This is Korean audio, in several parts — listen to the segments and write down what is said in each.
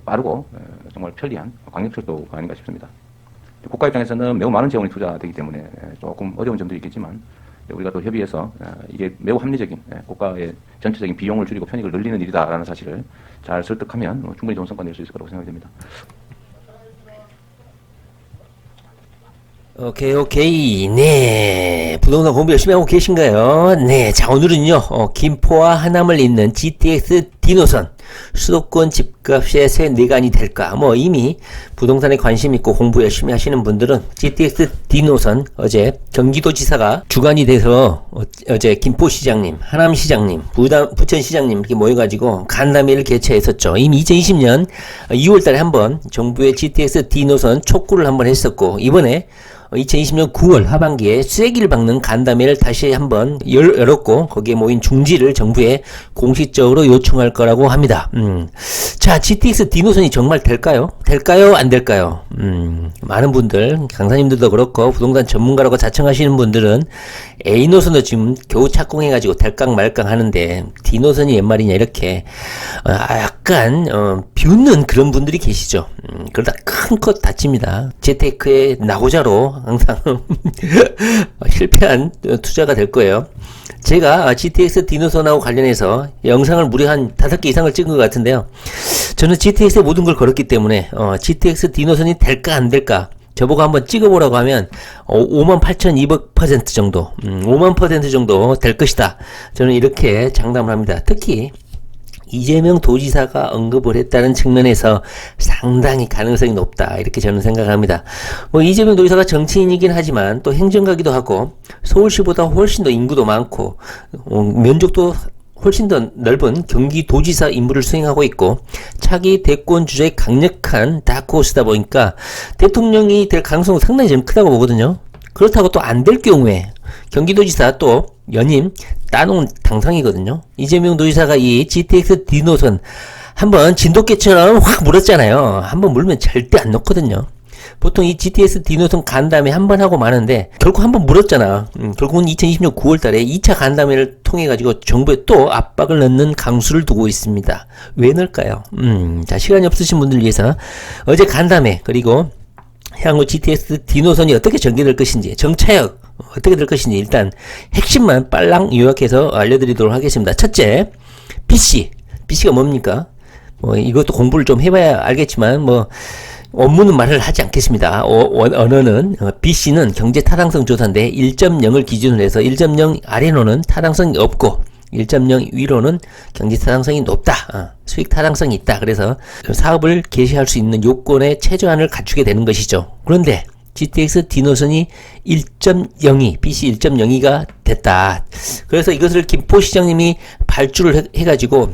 빠르고 정말 편리한 광역철도가 아닌가 싶습니다. 국가 입장에서는 매우 많은 재원이 투자되기 때문에 조금 어려운 점도 있겠지만 우리가 또 협의해서 이게 매우 합리적인 국가의 전체적인 비용을 줄이고 편익을 늘리는 일이다라는 사실을 잘 설득하면 충분히 좋은 성과 낼 수 있을 거라고 생각이 됩니다. 오케이. 네. 부동산 공부 열심히 하고 계신가요? 네. 자, 오늘은요, 김포와 하남을 잇는 GTX D노선. 수도권 집값의 새 내관이 될까? 뭐, 이미 부동산에 관심 있고 공부 열심히 하시는 분들은 GTX D노선, 어제 경기도지사가 주관이 돼서, 어제 김포시장님, 하남시장님, 부천시장님 이렇게 모여가지고 간담회를 개최했었죠. 이미 2020년 2월 달에 한번 정부의 GTX D노선 촉구를 한번 했었고, 이번에 2020년 9월 하반기에 쐐기를 박는 간담회를 다시 한번 열었고 거기에 모인 중지를 정부에 공식적으로 요청할 거라고 합니다. 자, GTX D노선이 정말 될까요? 될까요? 안 될까요? 많은 분들, 강사님들도 그렇고 부동산 전문가라고 자청하시는 분들은 A노선도 지금 겨우 착공해가지고 될깡 말깡 하는데 D노선이 웬 말이냐 이렇게 약간 비웃는 그런 분들이 계시죠. 그러다 큰 컷 다칩니다. 재테크의 나고자로 항상 실패한 투자가 될 거예요. 제가 GTX D노선하고 관련해서 영상을 무려 한 5개 이상을 찍은 것 같은데요. 저는 GTX에 모든 걸 걸었기 때문에 GTX D노선이 될까 안 될까 저보고 한번 찍어보라고 하면 58,200% 정도 5만% 정도 될 것이다. 저는 이렇게 장담을 합니다. 특히 이재명 도지사가 언급을 했다는 측면에서 상당히 가능성이 높다. 이렇게 저는 생각합니다. 이재명 도지사가 정치인이긴 하지만 또 행정가기도 하고 서울시보다 훨씬 더 인구도 많고 면적도 훨씬 더 넓은 경기도지사 임무를 수행하고 있고 차기 대권 주자의 강력한 다크호스다 보니까 대통령이 될 가능성은 상당히 좀 크다고 보거든요. 그렇다고 또 안 될 경우에 경기도지사 또 연임 따놓은 당상이거든요. 이재명 도지사가 이 GTX D노선 한번 진돗개처럼 확 물었잖아요. 한번 물면 절대 안 놓거든요. 보통 이 GTX D노선 간담회 한번 하고 마는데 결국 한번 물었잖아. 결국은 2020년 9월 달에 2차 간담회를 통해 가지고 정부에 또 압박을 넣는 강수를 두고 있습니다. 왜 넣을까요? 자, 시간이 없으신 분들 위해서 어제 간담회 그리고 향후 GTX D노선이 어떻게 전개될 것인지 정차역 어떻게 될 것인지 일단 핵심만 빨랑 요약해서 알려드리도록 하겠습니다. 첫째, BC가 뭡니까? 이것도 공부를 좀 해봐야 알겠지만 업무는 말을 하지 않겠습니다. 언어는 BC는 경제 타당성 조사인데 1.0을 기준으로 해서 1.0 아래로는 타당성이 없고 1.0 위로는 경제 타당성이 높다. 수익 타당성이 있다. 그래서 사업을 개시할 수 있는 요건의 최저한을 갖추게 되는 것이죠. 그런데 GTX D노선이 1.02, BC 1.02가 됐다. 그래서 이것을 김포시장님이 발주를 해가지고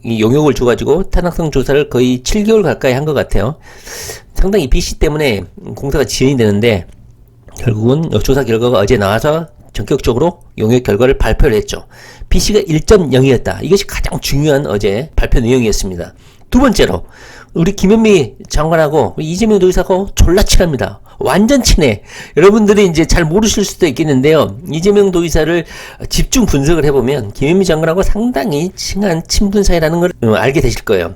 이 용역을 줘가지고 타당성 조사를 거의 7개월 가까이 한 것 같아요. 상당히 BC 때문에 공사가 지연이 되는데 결국은 조사 결과가 어제 나와서 전격적으로 용역 결과를 발표를 했죠. BC가 1.0이었다. 이것이 가장 중요한 어제 발표 내용이었습니다. 두 번째로 우리 김현미 장관하고 이재명 도지사가 졸라 친합니다. 완전 친해. 여러분들이 이제 잘 모르실 수도 있겠는데요. 이재명 도지사를 집중 분석을 해보면 김현미 장관하고 상당히 친한 친분 사이라는 걸 알게 되실 거예요.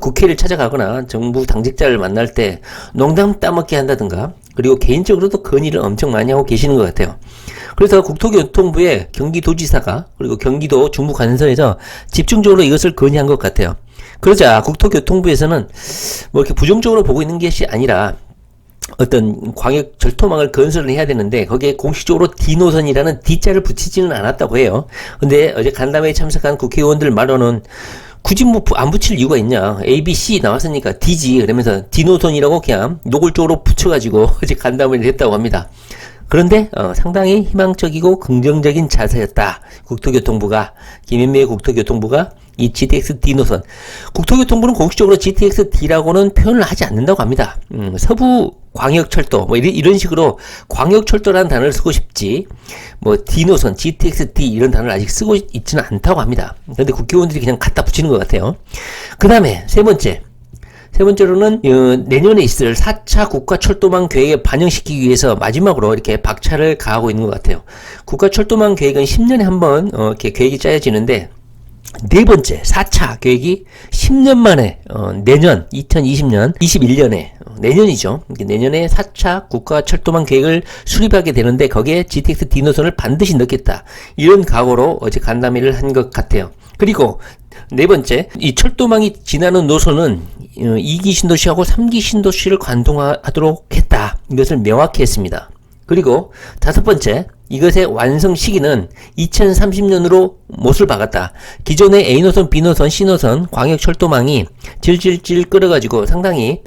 국회를 찾아가거나 정부 당직자를 만날 때 농담 따먹게 한다든가 그리고 개인적으로도 건의를 엄청 많이 하고 계시는 것 같아요. 그래서 국토교통부의 경기도지사가 그리고 경기도 중부관선에서 집중적으로 이것을 건의한 것 같아요. 그러자 국토교통부에서는 이렇게 부정적으로 보고 있는 것이 아니라 어떤 광역 절토망을 건설을 해야 되는데 거기에 공식적으로 D노선이라는 D자를 붙이지는 않았다고 해요. 근데 어제 간담회에 참석한 국회의원들 말로는 굳이 안 붙일 이유가 있냐. A, B, C 나왔으니까 D지. 그러면서 D노선이라고 그냥 노골적으로 붙여가지고 어제 간담회를 했다고 합니다. 그런데 상당히 희망적이고 긍정적인 자세였다. 김현미의 국토교통부가 이 GTX D노선. 국토교통부는 공식적으로 GTX D라고는 표현을 하지 않는다고 합니다. 서부 광역철도 이런 식으로 광역철도라는 단어를 쓰고 싶지 D노선, GTX D 이런 단어를 아직 쓰고 있지는 않다고 합니다. 그런데 국회의원들이 그냥 갖다 붙이는 것 같아요. 그 다음에 세 번째로는 내년에 있을 4차 국가철도망 계획에 반영시키기 위해서 마지막으로 이렇게 박차를 가하고 있는 것 같아요. 국가철도망 계획은 10년에 한 번 이렇게 계획이 짜여지는데 네 번째 4차 계획이 10년 만에 내년 2020년 21년에 내년이죠. 내년에 4차 국가철도망 계획을 수립하게 되는데 거기에 GTX D 노선을 반드시 넣겠다. 이런 각오로 어제 간담회를 한 것 같아요. 그리고 네 번째, 이 철도망이 지나는 노선은 2기 신도시하고 3기 신도시를 관통하도록 했다. 이것을 명확히 했습니다. 그리고 다섯 번째, 이것의 완성 시기는 2030년으로 못을 박았다. 기존의 A노선, B노선, C노선 광역철도망이 질질질 끌어가지고 상당히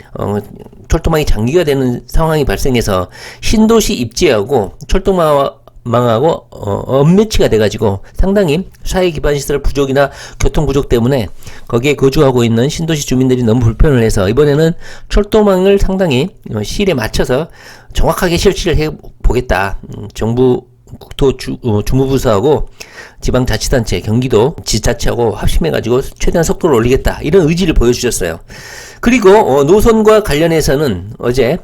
철도망이 장기화 되는 상황이 발생해서 신도시 입지하고 철도망하고 언매치가 돼가지고 상당히 사회기반시설 부족이나 교통 부족 때문에 거기에 거주하고 있는 신도시 주민들이 너무 불편을 해서 이번에는 철도망을 상당히 시일에 맞춰서 정확하게 실시를 해보겠다. 정부 국토주무부서하고 지방자치단체, 경기도 지자체하고 합심해가지고 최대한 속도를 올리겠다. 이런 의지를 보여주셨어요. 그리고 노선과 관련해서는 어제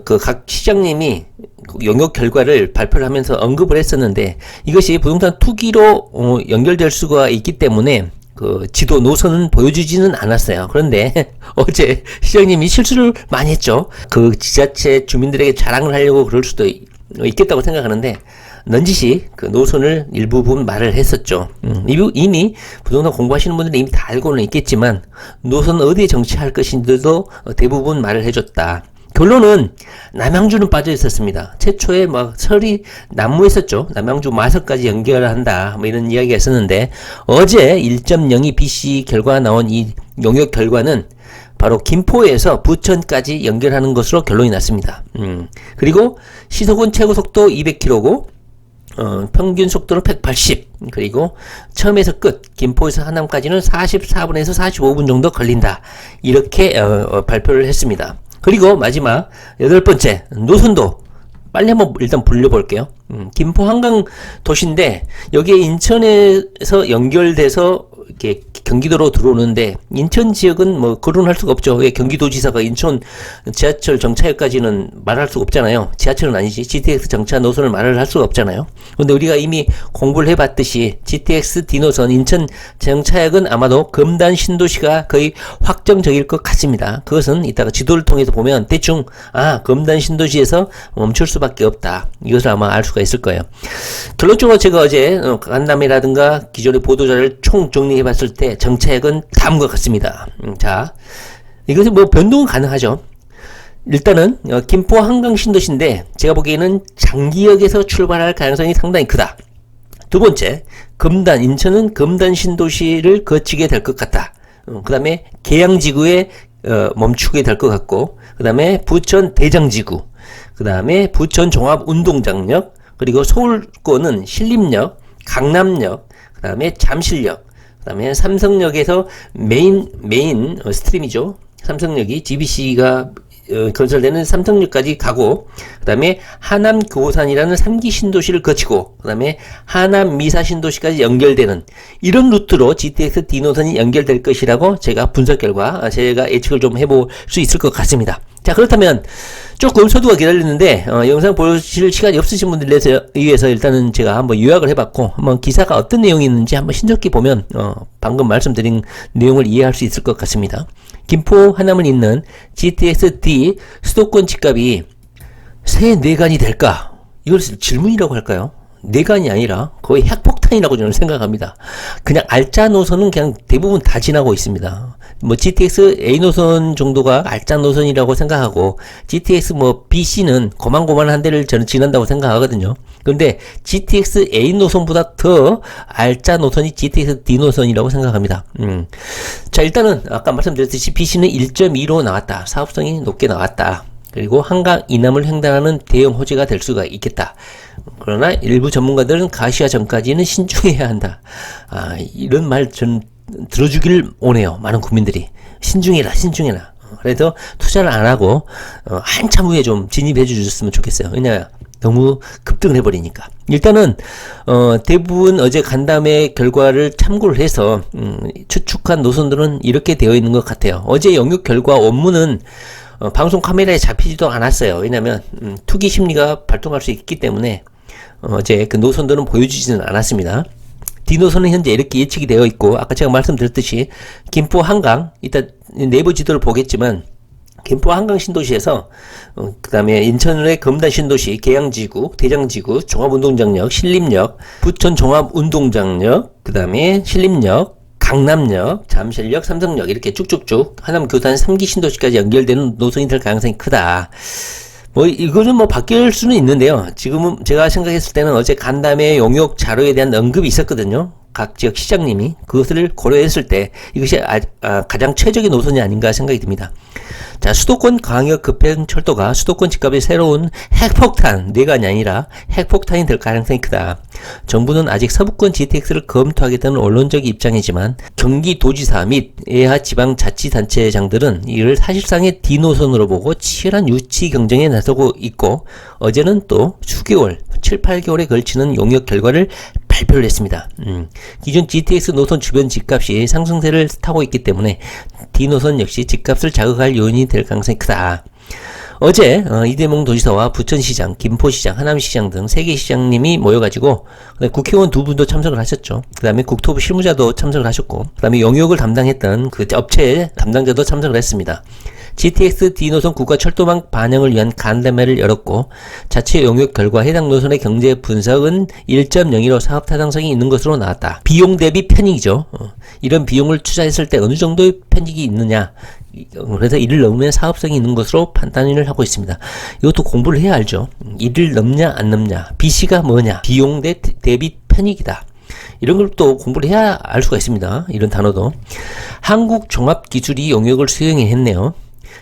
각 시장님이 영역 결과를 발표를 하면서 언급을 했었는데 이것이 부동산 투기로 연결될 수가 있기 때문에 그 지도 노선은 보여주지는 않았어요. 그런데 어제 시장님이 실수를 많이 했죠. 그 지자체 주민들에게 자랑을 하려고 그럴 수도 있겠다고 생각하는데 넌지시 그 노선을 일부분 말을 했었죠. 이미 부동산 공부하시는 분들은 이미 다 알고는 있겠지만 노선 어디에 정치할 것인지도 대부분 말을 해줬다. 결론은 남양주는 빠져 있었습니다. 최초에 막 설이 난무했었죠. 남양주 마석까지 연결한다. 뭐 이런 이야기가 있었는데 어제 1.02BC 결과 나온 이 용역 결과는 바로 김포에서 부천까지 연결하는 것으로 결론이 났습니다. 그리고 시속은 최고 속도 200km고 평균 속도는 180. 그리고 처음에서 끝 김포에서 하남까지는 44분에서 45분 정도 걸린다. 이렇게 발표를 했습니다. 그리고 마지막 8번째 노선도 빨리 한번 일단 불려볼게요. 김포 한강 도시인데 여기에 인천에서 연결돼서 이렇게 경기도로 들어오는데 인천 지역은 뭐 거론할 수가 없죠. 왜 경기도지사가 인천 지하철 정차역까지는 말할 수가 없잖아요. 지하철은 아니지. GTX 정차 노선을 말을 할 수가 없잖아요. 근데 우리가 이미 공부를 해봤듯이 GTX D 노선 인천 정차역은 아마도 금단 신도시가 거의 확정적일 것 같습니다. 그것은 이따가 지도를 통해서 보면 대충 금단 신도시에서 멈출 수밖에 없다. 이것을 아마 알 수가 있을 거예요. 결론적으로 제가 어제 간담회라든가 기존의 보도자를 총 정리해봤을 때 정차액은 다음과 같습니다. 자, 이것은 뭐 변동은 가능하죠. 일단은 김포 한강 신도시인데 제가 보기에는 장기역에서 출발할 가능성이 상당히 크다. 두 번째, 금단, 인천은 금단 신도시를 거치게 될 것 같다. 그 다음에 계양지구에 멈추게 될 것 같고, 그 다음에 부천 대장지구, 그 다음에 부천 종합운동장역, 그리고 서울권은 신림역, 강남역, 그 다음에 잠실역, 그 다음에 삼성역에서 메인 스트림이죠. 삼성역이 GBC가 건설되는 삼성역까지 가고, 그 다음에 하남 교산이라는 3기 신도시를 거치고, 그 다음에 하남 미사 신도시까지 연결되는 이런 루트로 GTX D 노선이 연결될 것이라고 제가 분석 결과 제가 예측을 좀 해볼 수 있을 것 같습니다. 자, 그렇다면 조금 서두가 기다리는데 영상 보실 시간이 없으신 분들에 의해서 일단은 제가 한번 요약을 해봤고 한번 기사가 어떤 내용이 있는지 한번 신속히 보면 방금 말씀드린 내용을 이해할 수 있을 것 같습니다. 김포 하남을 잇는 GTX D 수도권 집값이 새 내관이 될까? 이것을 질문이라고 할까요? 내관이 아니라 거의 핵폭탄이라고 저는 생각합니다. 그냥 알짜 노선은 그냥 대부분 다 지나고 있습니다. 뭐 GTX A 노선 정도가 알짜 노선이라고 생각하고 GTX 뭐 BC는 고만고만한 데를 저는 지난다고 생각하거든요. 그런데 GTX A 노선보다 더 알짜 노선이 GTX D 노선이라고 생각합니다. 자, 일단은 아까 말씀드렸듯이 BC는 1.2로 나왔다. 사업성이 높게 나왔다. 그리고 한강 이남을 횡단하는 대형 호재가 될 수가 있겠다. 그러나 일부 전문가들은 가시화 전까지는 신중해야 한다. 이런 말 전 들어주길 오네요. 많은 국민들이. 신중해라. 그래서 투자를 안 하고 한참 후에 좀 진입해 주셨으면 좋겠어요. 왜냐 너무 급등을 해버리니까. 일단은 대부분 어제 간담회 결과를 참고를 해서 추측한 노선들은 이렇게 되어 있는 것 같아요. 어제 영역 결과 원문은 방송 카메라에 잡히지도 않았어요. 왜냐면 투기 심리가 발동할 수 있기 때문에 어제 그 노선들은 보여주지는 않았습니다. D노선은 현재 이렇게 예측이 되어 있고, 아까 제가 말씀드렸듯이 김포 한강, 이따 네이버 지도를 보겠지만 김포 한강 신도시에서 그 다음에 인천의 금단 신도시, 계양지구, 대장지구, 종합운동장역, 신림역, 부천 종합운동장역, 그 다음에 신림역, 강남역, 잠실역, 삼성역 이렇게 쭉쭉쭉 하남 교산 3기 신도시까지 연결되는 노선이 될 가능성이 크다. 뭐 이거는 뭐 바뀔 수는 있는데요. 지금은 제가 생각했을 때는 어제 간담회 용역 자료에 대한 언급이 있었거든요. 각 지역 시장님이 그것을 고려했을 때 이것이 가장 최적의 노선이 아닌가 생각이 듭니다. 자, 수도권 광역 급행철도가 수도권 집값의 새로운 핵폭탄, 뇌관이 아니라 핵폭탄이 될 가능성이 크다. 정부는 아직 서부권 GTX를 검토하겠다는 언론적 입장이지만 경기도지사 및 예하 지방자치단체장들은 이를 사실상의 D노선으로 보고 치열한 유치 경쟁에 나서고 있고, 어제는 또 수개월, 7, 8개월에 걸치는 용역 결과를 발표를 했습니다. 기존 GTX 노선 주변 집값이 상승세를 타고 있기 때문에 D노선 역시 집값을 자극할 요인이 될 가능성이 크다. 어제 이재명 도지사와 부천시장, 김포시장, 하남시장 등 3개 시장님이 모여가지고 국회의원 2분도 참석을 하셨죠. 그 다음에 국토부 실무자도 참석을 하셨고, 그 다음에 용역을 담당했던 그 업체 담당자도 참석을 했습니다. GTX D노선 국가철도망 반영을 위한 간담회를 열었고, 자체 용역 결과 해당 노선의 경제 분석은 1.02로 사업 타당성이 있는 것으로 나왔다. 비용 대비 편익이죠. 이런 비용을 투자했을 때 어느 정도의 편익이 있느냐, 그래서 이를 넘으면 사업성이 있는 것으로 판단을 하고 있습니다. 이것도 공부를 해야 알죠. 이를 넘냐 안 넘냐, BC가 뭐냐, 비용 대비 편익이다. 이런 걸 또 공부를 해야 알 수가 있습니다. 이런 단어도. 한국종합기술이 용역을 수행해 했네요.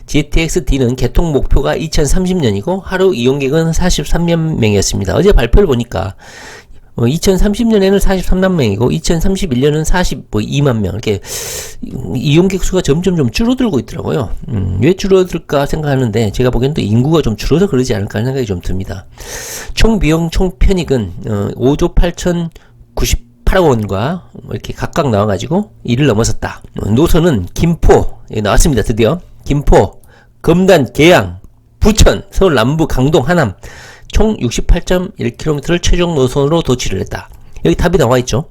GTX-D는 개통 목표가 2030년이고 하루 이용객은 43만 명이었습니다. 어제 발표를 보니까 2030년에는 43만 명이고 2031년은 42만 명, 이렇게 이용객 수가 점점 좀 줄어들고 있더라고요. 왜 줄어들까 생각하는데 제가 보기엔 또 인구가 좀 줄어서 그러지 않을까 하는 생각이 좀 듭니다. 총 비용 총 편익은 5조 8,098억 원과 이렇게 각각 나와가지고 이를 넘어섰다. 노선은 김포 나왔습니다. 드디어 김포, 금단, 계양, 부천, 서울 남부, 강동, 하남 총 68.1km를 최종 노선으로 도치를 했다. 여기 답이 나와 있죠.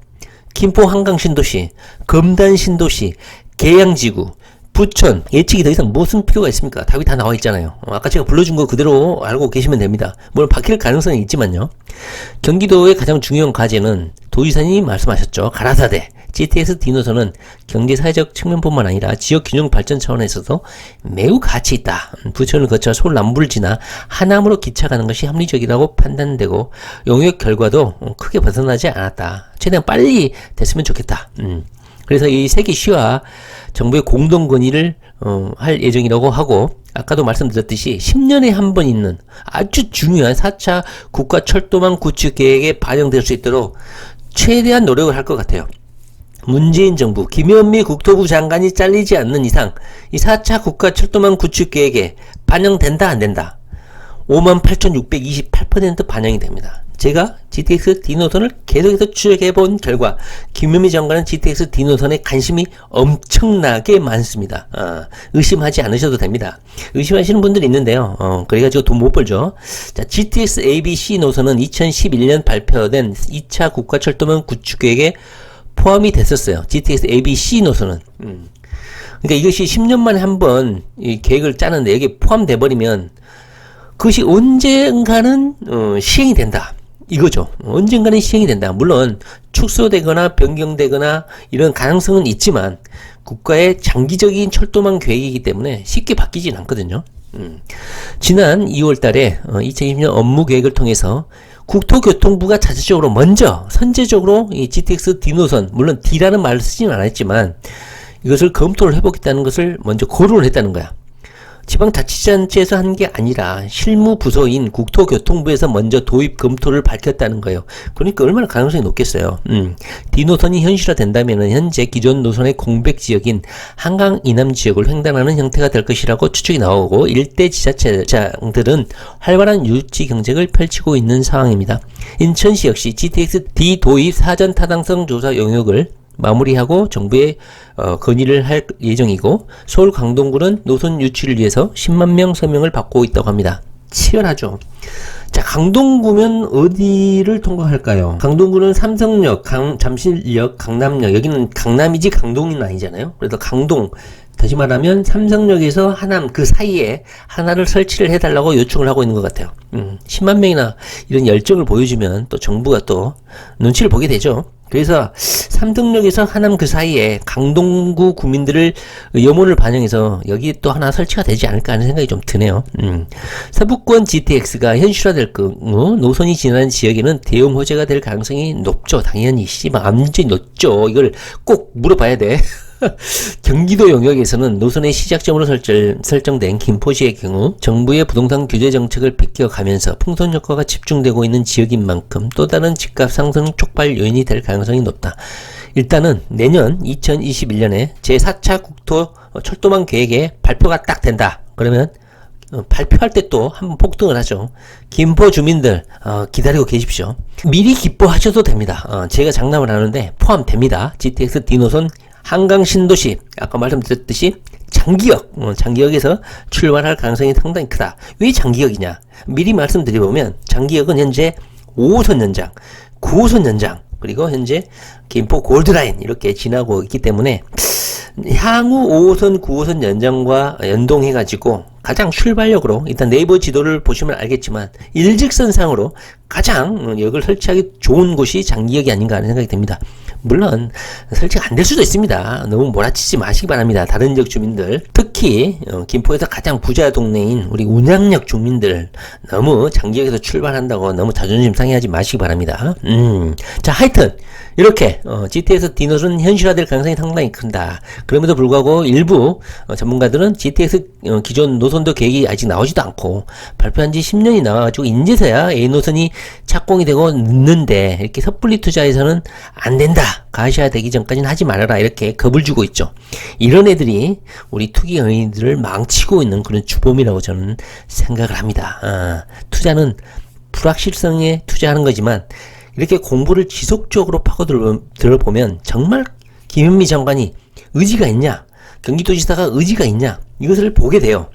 김포 한강 신도시, 금단 신도시, 계양지구, 부천, 예측이 더 이상 무슨 필요가 있습니까? 답이 다 나와 있잖아요. 아까 제가 불러준 거 그대로 알고 계시면 됩니다. 물론 바뀔 가능성이 있지만요. 경기도의 가장 중요한 과제는 도지사님이 말씀하셨죠. 가라사대. GTX D노선은 경제사회적 측면뿐만 아니라 지역 균형 발전 차원에서도 매우 가치 있다. 부천을 거쳐 서울 남부를 지나 하남으로 기차 가는 것이 합리적이라고 판단되고 용역 결과도 크게 벗어나지 않았다. 최대한 빨리 됐으면 좋겠다. 그래서 이 세계 시와 정부의 공동 건의를 할 예정이라고 하고, 아까도 말씀드렸듯이 10년에 한 번 있는 아주 중요한 4차 국가철도망 구축 계획에 반영될 수 있도록 최대한 노력을 할 것 같아요. 문재인 정부, 김현미 국토부 장관이 잘리지 않는 이상 이 4차 국가철도망 구축 계획에 반영된다 안 된다? 58,628% 반영이 됩니다. 제가 GTX D노선을 계속해서 추적해본 결과 김현미 장관은 GTX D노선에 관심이 엄청나게 많습니다. 의심하지 않으셔도 됩니다. 의심하시는 분들이 있는데요. 그래가지고 돈 못 벌죠. 자, GTX ABC 노선은 2011년 발표된 2차 국가철도망 구축계획에 포함이 됐었어요. GTX ABC 노선은. 그러니까 이것이 10년 만에 한 번 이 계획을 짜는데 여기에 포함돼 버리면 그것이 언젠가는 시행이 된다. 이거죠. 언젠가는 시행이 된다. 물론 축소되거나 변경되거나 이런 가능성은 있지만 국가의 장기적인 철도망 계획이기 때문에 쉽게 바뀌진 않거든요. 지난 2월 달에 2020년 업무 계획을 통해서 국토교통부가 자체적으로 먼저 선제적으로 이 GTX D노선, 물론 D라는 말을 쓰지는 않았지만 이것을 검토를 해보겠다는 것을 먼저 고려를 했다는 거야. 지방자치단체에서 한 게 아니라 실무부서인 국토교통부에서 먼저 도입 검토를 밝혔다는 거예요. 그러니까 얼마나 가능성이 높겠어요. D노선이 현실화된다면 현재 기존 노선의 공백지역인 한강 이남 지역을 횡단하는 형태가 될 것이라고 추측이 나오고 일대 지자체장들은 활발한 유치 경쟁을 펼치고 있는 상황입니다. 인천시 역시 GTX D 도입 사전 타당성 조사 용역을 마무리하고 정부에 건의를 할 예정이고, 서울 강동구는 노선 유치를 위해서 10만 명 서명을 받고 있다고 합니다. 치열하죠. 자, 강동구면 어디를 통과할까요? 강동구는 삼성역, 잠실역, 강남역. 여기는 강남이지 강동은 아니잖아요. 그래서 강동, 다시 말하면 삼성역에서 하남 그 사이에 하나를 설치를 해달라고 요청을 하고 있는 것 같아요. 10만 명이나 이런 열정을 보여주면 또 정부가 또 눈치를 보게 되죠. 그래서 삼성역에서 하남 그 사이에 강동구 구민들을 염원을 반영해서 여기 또 하나 설치가 되지 않을까 하는 생각이 좀 드네요. 서부권 GTX가 현실화될 경우 노선이 지나는 지역에는 대형 호재가 될 가능성이 높죠. 당연히 완전히 높죠. 이걸 꼭 물어봐야 돼. 경기도 영역에서는 노선의 시작점으로 설정된 김포시의 경우 정부의 부동산 규제 정책을 비껴가면서 풍선 효과가 집중되고 있는 지역인 만큼 또 다른 집값 상승 촉발 요인이 될 가능성이 높다. 일단은 내년 2021년에 제4차 국토 철도망 계획에 발표가 딱 된다. 그러면 발표할 때 또 한번 폭등을 하죠. 김포 주민들 기다리고 계십시오. 미리 기뻐하셔도 됩니다. 제가 장담을 하는데 포함됩니다. GTX D노선 한강 신도시 아까 말씀드렸듯이 장기역에서 출발할 가능성이 상당히 크다. 왜 장기역이냐? 미리 말씀드려보면 장기역은 현재 5호선 연장, 9호선 연장 그리고 현재 김포 골드라인 이렇게 지나고 있기 때문에 향후 5호선, 9호선 연장과 연동해가지고 가장 출발역으로 일단 네이버 지도를 보시면 알겠지만 일직선상으로 가장 역을 설치하기 좋은 곳이 장기역이 아닌가 하는 생각이 듭니다. 물론 설치가 안 될 수도 있습니다. 너무 몰아치지 마시기 바랍니다. 다른 지역 주민들 특히 김포에서 가장 부자 동네인 우리 운양역 주민들 너무 장기역에서 출발한다고 너무 자존심 상해하지 마시기 바랍니다. 자 하여튼 이렇게 GTX D노선 현실화될 가능성이 상당히 큰다. 그럼에도 불구하고 일부 전문가들은 GTX 기존 노선도 계획이 아직 나오지도 않고 발표한 지 10년이 나와가지고 인제서야 A노선이 착공이 되고 늦는데 이렇게 섣불리 투자해서는 안 된다. 가시화 되기 전까지는 하지 말아라. 이렇게 겁을 주고 있죠. 이런 애들이 우리 투기 영인들을 망치고 있는 그런 주범이라고 저는 생각을 합니다. 투자는 불확실성에 투자하는 거지만 이렇게 공부를 지속적으로 파고들어보면 정말 김현미 장관이 의지가 있냐, 경기도지사가 의지가 있냐 이것을 보게 돼요.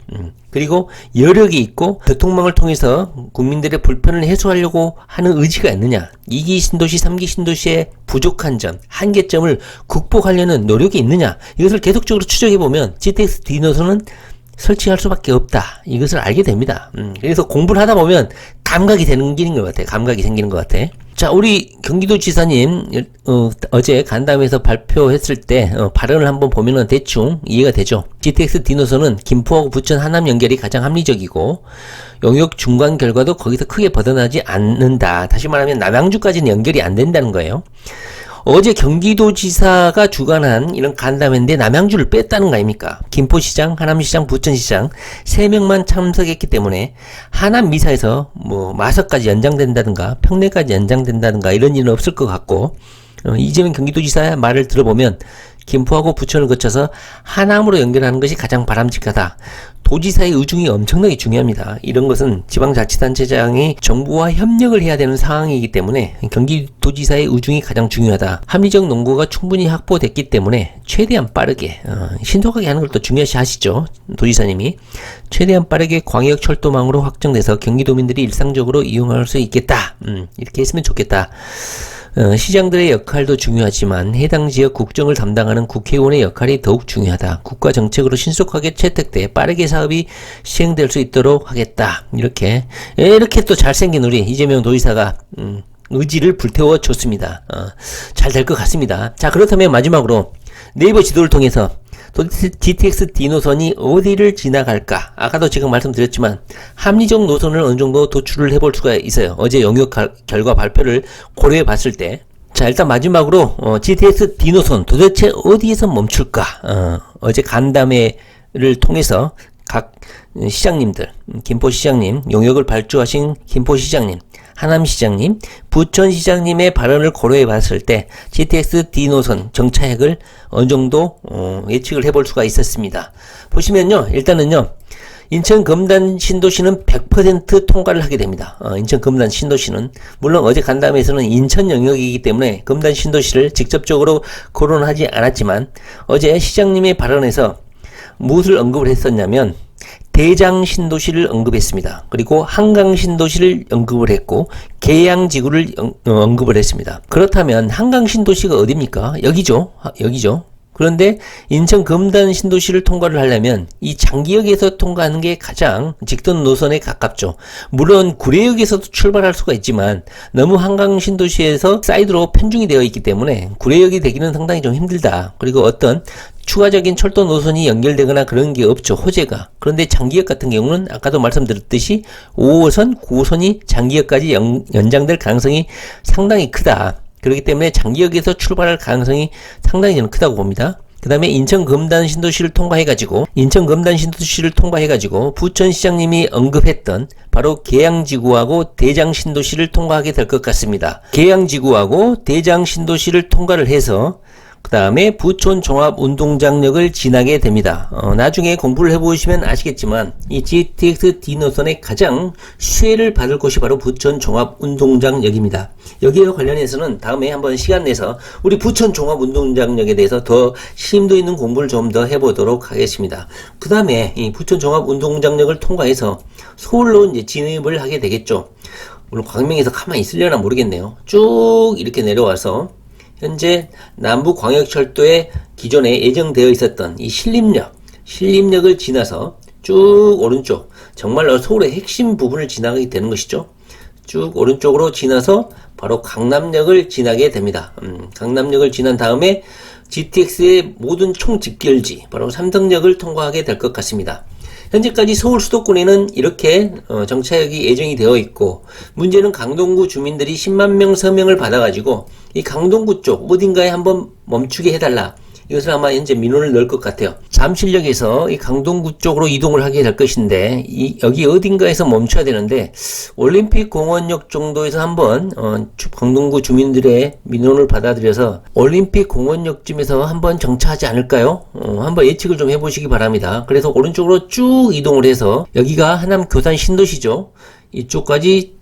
그리고 여력이 있고 교통망을 통해서 국민들의 불편을 해소하려고 하는 의지가 있느냐, 2기 신도시, 3기 신도시의 부족한 점, 한계점을 극복하려는 노력이 있느냐 이것을 계속적으로 추적해보면 GTX D노선은 설치할 수밖에 없다. 이것을 알게 됩니다. 그래서 공부를 하다 보면 감각이 생기는 것 같아요. 감각이 생기는 것 같아. 자, 우리 경기도지사님 어제 간담회에서 발표했을 때 발언을 한번 보면은 대충 이해가 되죠. GTX D노선은 김포하고 부천 하남 연결이 가장 합리적이고 용역 중간 결과도 거기서 크게 벗어나지 않는다. 다시 말하면 남양주까지는 연결이 안 된다는 거예요. 어제 경기도지사가 주관한 이런 간담회인데 남양주를 뺐다는 거 아닙니까? 김포시장, 하남시장, 부천시장 3명만 참석했기 때문에 하남 미사에서 뭐 마석까지 연장된다든가 평내까지 연장된다든가 이런 일은 없을 것 같고 이재명 경기도지사의 말을 들어보면 김포하고 부천을 거쳐서 하남으로 연결하는 것이 가장 바람직하다. 도지사의 의중이 엄청나게 중요합니다. 이런 것은 지방자치단체장이 정부와 협력을 해야 되는 상황이기 때문에 경기도지사의 의중이 가장 중요하다. 합리적 논거가 충분히 확보됐기 때문에 최대한 빠르게 신속하게 하는 걸 또 중요시 하시죠. 도지사님이 최대한 빠르게 광역 철도망으로 확정돼서 경기도민들이 일상적으로 이용할 수 있겠다. 이렇게 했으면 좋겠다. 시장들의 역할도 중요하지만 해당 지역 국정을 담당하는 국회의원의 역할이 더욱 중요하다. 국가 정책으로 신속하게 채택돼 빠르게 사업이 시행될 수 있도록 하겠다. 이렇게 또 잘생긴 우리 이재명 도지사가 의지를 불태워 줬습니다. 잘 될 것 같습니다. 자, 그렇다면 마지막으로 네이버 지도를 통해서 도대체 GTX D노선이 어디를 지나갈까? 아까도 제가 말씀드렸지만 합리적 노선을 어느 정도 도출을 해볼 수가 있어요. 어제 영역 결과 발표를 고려해 봤을 때. 자, 일단 마지막으로 GTX D노선 도대체 어디에서 멈출까? 어제 간담회를 통해서 각 시장님들, 김포시장님, 용역을 발주하신 김포시장님, 하남시장님, 부천시장님의 발언을 고려해 봤을 때 GTX D노선 정차액을 어느 정도 예측을 해볼 수가 있었습니다. 보시면요, 일단은요, 인천 금단 신도시는 100% 통과를 하게 됩니다. 인천 금단 신도시는 물론 어제 간담회에서는 인천 영역이기 때문에 금단 신도시를 직접적으로 거론하지 않았지만 어제 시장님의 발언에서 무엇을 언급을 했었냐면 대장 신도시를 언급했습니다. 그리고 한강 신도시를 언급을 했고 계양지구를 언급을 했습니다. 그렇다면 한강 신도시가 어디입니까? 여기죠. 여기죠. 그런데 인천 금단 신도시를 통과를 하려면 이 장기역에서 통과하는 게 가장 직선 노선에 가깝죠. 물론 구례역에서도 출발할 수가 있지만 너무 한강 신도시에서 사이드로 편중이 되어 있기 때문에 구례역이 되기는 상당히 좀 힘들다. 그리고 어떤 추가적인 철도 노선이 연결되거나 그런 게 없죠. 호재가. 그런데 장기역 같은 경우는 아까도 말씀드렸듯이 5호선, 9호선이 장기역까지 연장될 가능성이 상당히 크다. 그렇기 때문에 장기역에서 출발할 가능성이 상당히 저는 크다고 봅니다. 그 다음에 인천 금단 신도시를 통과해가지고 부천시장님이 언급했던 바로 계양지구하고 대장 신도시를 통과하게 될 것 같습니다. 계양지구하고 대장 신도시를 통과를 해서 그 다음에 부천 종합운동장역을 지나게 됩니다. 나중에 공부를 해보시면 아시겠지만 이 GTX D 노선의 가장 수혜를 받을 곳이 바로 부천 종합운동장역입니다. 여기와 관련해서는 다음에 한번 시간 내서 우리 부천 종합운동장역에 대해서 더 심도 있는 공부를 좀 더 해보도록 하겠습니다. 그 다음에 이 부천 종합운동장역을 통과해서 서울로 이제 진입을 하게 되겠죠. 물론 광명에서 가만히 있으려나 모르겠네요. 쭉 이렇게 내려와서 현재 남부광역철도에 기존에 예정되어 있었던 이 신림역을 지나서 쭉 오른쪽, 정말로 서울의 핵심 부분을 지나게 되는 것이죠. 쭉 오른쪽으로 지나서 바로 강남역을 지나게 됩니다. 강남역을 지난 다음에 GTX의 모든 총집결지, 바로 삼성역을 통과하게 될 것 같습니다. 현재까지 서울 수도권에는 이렇게 정차역이 예정이 되어 있고, 문제는 강동구 주민들이 10만 명 서명을 받아가지고 이 강동구 쪽 어딘가에 한번 멈추게 해달라, 이것을 아마 현재 민원을 넣을 것 같아요. 잠실역에서 이 강동구 쪽으로 이동을 하게 될 것인데 여기 어딘가에서 멈춰야 되는데 올림픽 공원역 정도에서 한번 강동구 주민들의 민원을 받아들여서 올림픽 공원역쯤에서 한번 정차하지 않을까요? 한번 예측을 좀 해보시기 바랍니다. 그래서 오른쪽으로 쭉 이동을 해서 여기가 하남 교산 신도시죠. 이쪽까지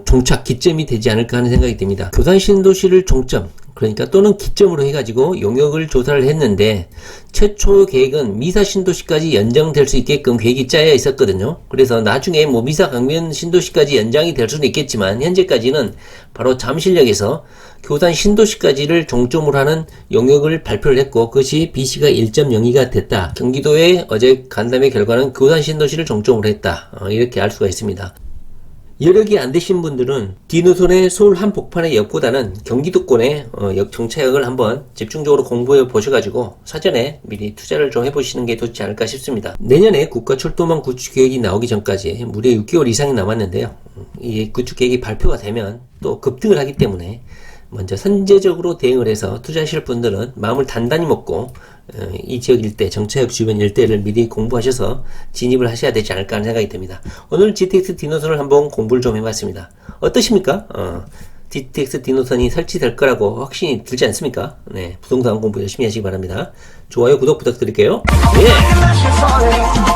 종착 기점이 되지 않을까 하는 생각이 듭니다. 교산 신도시를 종점, 그러니까 또는 기점으로 해가지고 용역을 조사를 했는데 최초 계획은 미사 신도시까지 연장될 수 있게끔 계획이 짜여 있었거든요. 그래서 나중에 뭐 미사 강변 신도시까지 연장이 될 수는 있겠지만 현재까지는 바로 잠실역에서 교산 신도시까지를 종점으로 하는 용역을 발표를 했고 그것이 BC가 1.02가 됐다. 경기도의 어제 간담회 결과는 교산 신도시를 종점으로 했다. 이렇게 알 수가 있습니다. 여력이 안 되신 분들은 D노선의 서울 한복판의 역보다는 경기도권의 역 정차역을 한번 집중적으로 공부해 보셔가지고 사전에 미리 투자를 좀 해보시는 게 좋지 않을까 싶습니다. 내년에 국가철도망 구축 계획이 나오기 전까지 무려 6개월 이상이 남았는데요. 이 구축 계획이 발표가 되면 또 급등을 하기 때문에 먼저 선제적으로 대응을 해서 투자하실 분들은 마음을 단단히 먹고 이 지역 일대, 정차역 주변 일대를 미리 공부하셔서 진입을 하셔야 되지 않을까 하는 생각이 듭니다. 오늘 GTX D노선을 한번 공부를 좀 해봤습니다. 어떠십니까? GTX D노선이 설치될 거라고 확신이 들지 않습니까? 네, 부동산 공부 열심히 하시기 바랍니다. 좋아요, 구독 부탁드릴게요. 예!